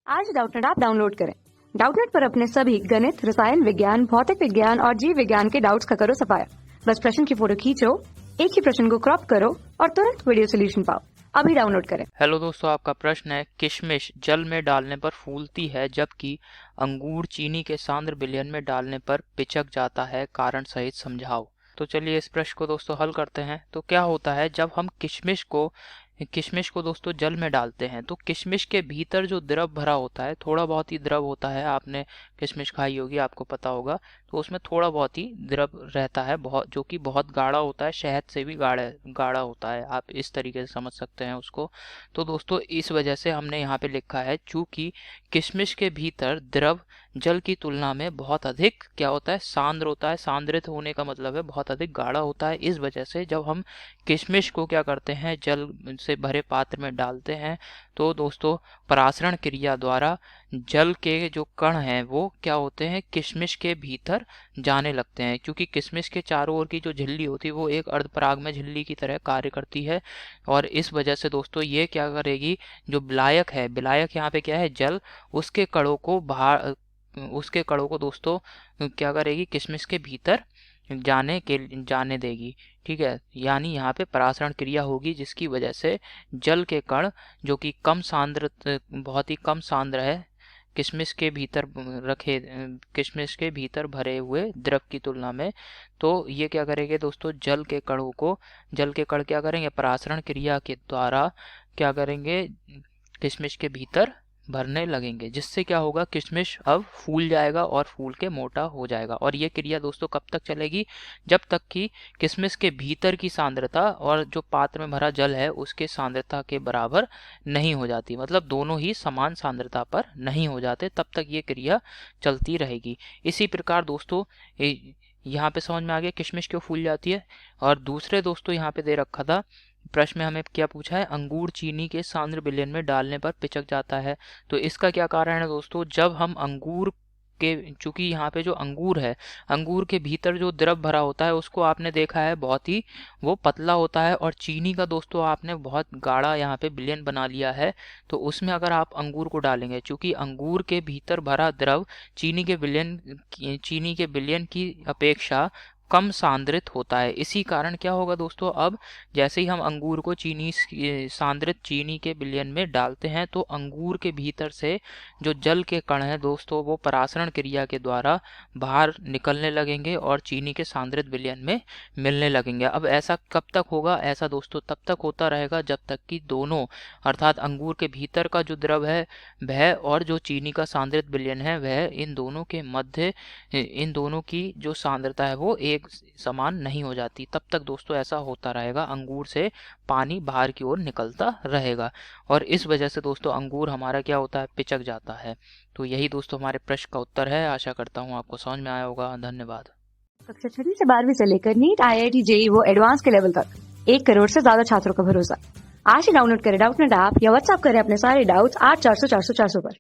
आज Doubtnut app download करें। Doubtnut पर अपने सभी गणित, रसायन विज्ञान, भौतिक विज्ञान और जीव विज्ञान के डाउट्स का करो सफाया। बस प्रश्न की फोटो खींचो, एक ही प्रश्न को क्रॉप करो और तुरंत वीडियो सोल्यूशन पाओ। अभी डाउनलोड करें। हेलो दोस्तों, आपका प्रश्न है किशमिश जल में डालने पर फूलती है जबकि अंगूर चीनी के सांद्र विलयन में डालने पर पिचक जाता है, कारण सहित समझाओ। तो चलिए इस प्रश्न को दोस्तों हल करते हैं। तो क्या होता है, जब हम किशमिश को दोस्तों जल में डालते हैं तो किशमिश के भीतर जो द्रव भरा होता है, थोड़ा बहुत ही द्रव होता है। आपने किशमिश खाई होगी, आपको पता होगा। तो उसमें थोड़ा बहुत ही द्रव रहता है, बहुत, जो कि बहुत गाढ़ा होता है, शहद से भी गाढ़ा गाढ़ा होता है। आप इस तरीके से समझ सकते हैं उसको। तो दोस्तों इस वजह से हमने यहाँ पे लिखा है, चूंकि किशमिश के भीतर द्रव जल की तुलना में बहुत अधिक क्या होता है, सांद्र होता है। सांद्रित होने का मतलब है बहुत अधिक गाढ़ा होता है। इस वजह से जब हम किशमिश को क्या करते हैं, जल से भरे पात्र में डालते हैं, तो दोस्तों परासरण क्रिया द्वारा जल के जो कण हैं वो क्या होते हैं, किशमिश के भीतर जाने लगते हैं। क्योंकि किशमिश के चारों ओर की जो झिल्ली होती है वो एक अर्धपराग में झिल्ली की तरह कार्य करती है। और इस वजह से दोस्तों ये क्या करेगी, जो विलायक है, विलायक यहाँ पे क्या है, जल, उसके कणों को दोस्तों क्या करेगी, किशमिश के भीतर जाने देगी। ठीक है, यानी यहाँ पे परासरण क्रिया होगी, जिसकी वजह से जल के कण जो कि बहुत ही कम सांद्र है, किशमिश के भीतर भरे हुए द्रव की तुलना में, तो ये क्या करेंगे दोस्तों, जल के कण क्या करेंगे, परासरण क्रिया के द्वारा क्या करेंगे, किशमिश के भीतर भरने लगेंगे। जिससे क्या होगा, किशमिश अब फूल जाएगा और फूल के मोटा हो जाएगा। और ये क्रिया दोस्तों कब तक चलेगी, जब तक कि किशमिश के भीतर की सांद्रता और जो पात्र में भरा जल है उसके सांद्रता के बराबर नहीं हो जाती, मतलब दोनों ही समान सांद्रता पर नहीं हो जाते, तब तक ये क्रिया चलती रहेगी। इसी प्रकार दोस्तों यहाँ पे समझ में आ गया किशमिश क्यों फूल जाती है। और दूसरे दोस्तों यहाँ पे दे रखा था प्रश्न में, हमें क्या पूछा है, अंगूर चीनी के सांद्र विलयन में डालने पर पिचक जाता है। तो इसका क्या कारण है दोस्तों, जब हम अंगूर के, चूंकि यहाँ पे जो अंगूर है, अंगूर के भीतर जो द्रव भरा होता है उसको आपने देखा है बहुत ही वो पतला होता है, और चीनी का दोस्तों आपने बहुत गाढ़ा यहाँ पे विलयन बना लिया है। तो उसमें अगर आप अंगूर को डालेंगे, चूंकि अंगूर के भीतर भरा द्रव चीनी के विलयन की अपेक्षा कम सांद्रित होता है। इसी कारण क्या होगा दोस्तों, अब जैसे ही हम अंगूर को सांद्रित चीनी के विलयन में डालते हैं तो अंगूर के भीतर से जो जल के कण हैं दोस्तों वो परासरण क्रिया के द्वारा बाहर निकलने लगेंगे और चीनी के सांद्रित विलयन में मिलने लगेंगे। अब ऐसा कब तक होगा, ऐसा दोस्तों तब तक होता रहेगा जब तक कि दोनों, अर्थात अंगूर के भीतर का जो द्रव है वह और जो चीनी का सांद्रित विलयन है वह, इन दोनों की जो सांद्रता है वो एक समान नहीं हो जाती। तब तक दोस्तों ऐसा होता रहेगा, अंगूर से पानी बाहर की ओर निकलता रहेगा, और इस वजह से दोस्तों अंगूर हमारा क्या होता है, पिचक जाता है। तो यही दोस्तों हमारे प्रश्न का उत्तर है। आशा करता हूँ आपको समझ में आया होगा। धन्यवाद। कक्षा 6 से 12वीं से लेकर नीट, IIT, JEE वो एडवांस के लेवल तक 1 करोड़ से ज्यादा छात्रों का भरोसा। आज ही डाउनलोड करें डाउटनेट ऐप या व्हाट्सएप करें अपने सारे डाउट्स 8400 400 400 पर।